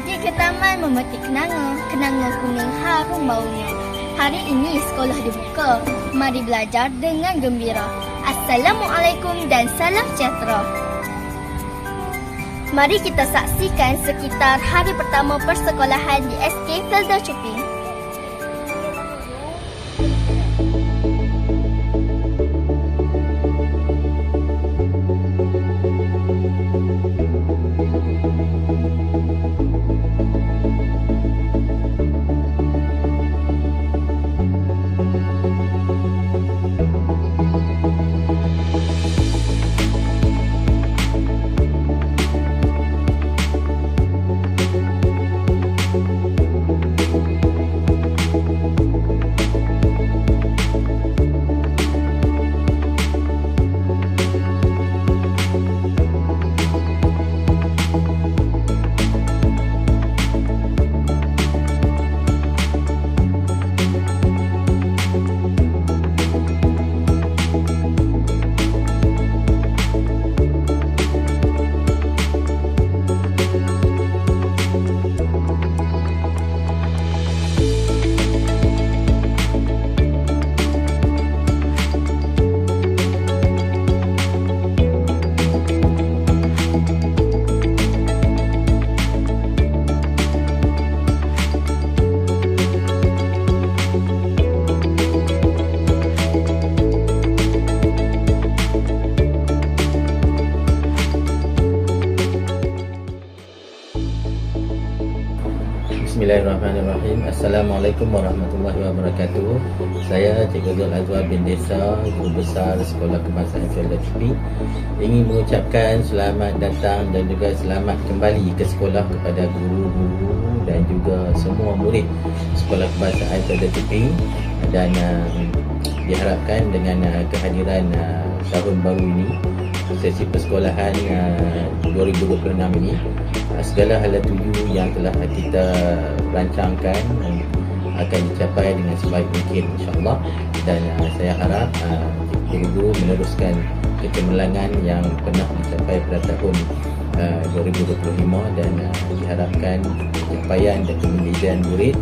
Pergi ke taman memetik kenanga, kenanga kuning harum baunya. Hari ini sekolah dibuka. Mari belajar dengan gembira. Assalamualaikum dan salam sejahtera. Mari kita saksikan sekitar hari pertama persekolahan di SK Felda Cuping. Bismillahirrahmanirrahim. Assalamualaikum warahmatullahi wabarakatuh. Saya Cikgu Zul Azwar bin Desa, Guru Besar Sekolah Kebangsaan Felda Cuping, ingin mengucapkan selamat datang dan juga selamat kembali ke sekolah kepada guru-guru dan juga semua murid Sekolah Kebangsaan Felda Cuping, dan diharapkan dengan kehadiran tahun baru ini, sesi persekolahan 2026 ini, segala hala tuju yang telah kita rancangkan akan dicapai dengan sebaik mungkin, insyaAllah. Dan saya harap guru-guru meneruskan kecemerlangan yang pernah dicapai pada tahun 2025, dan diharapkan capaian dan kemandirian murid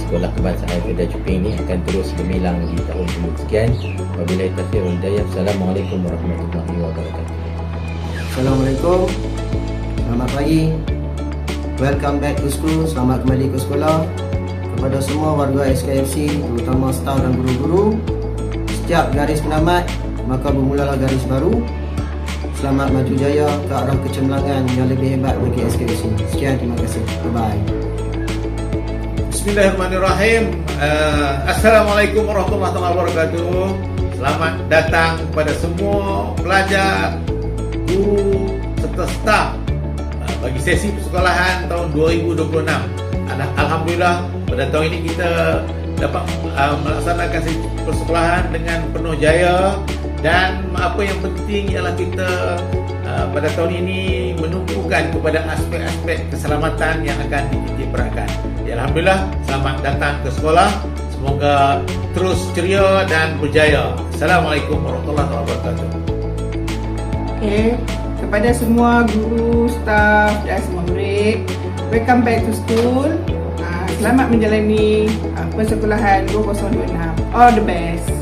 Sekolah Kebangsaan Felda Cuping ini akan terus gemilang di tahun ini. Sekian, wabillahi taufiq wal hidayah. Assalamualaikum warahmatullahi wabarakatuh. Assalamualaikum. Selamat pagi. Welcome back to school. Selamat kembali ke sekolah. Kepada semua warga SKFC, terutama staf dan guru-guru, setiap garis penamat maka bermulalah garis baru. Selamat maju jaya ke arah kecemerlangan yang lebih hebat bagi SKFC. Sekian, terima kasih. Bye-bye. Bismillahirrahmanirrahim. Assalamualaikum warahmatullahi wabarakatuh. Selamat datang kepada semua pelajar, guru serta staf bagi sesi persekolahan tahun 2026. Alhamdulillah, pada tahun ini kita dapat melaksanakan sesi persekolahan dengan penuh jaya, dan apa yang penting ialah kita pada tahun ini menumpukan kepada aspek-aspek keselamatan yang akan dititikberatkan. Alhamdulillah, selamat datang ke sekolah. Semoga terus ceria dan berjaya. Assalamualaikum warahmatullahi wabarakatuh. Okay. Kepada semua guru, staf dan semua murid, welcome back to school. Selamat menjalani persekolahan 2026. All the best.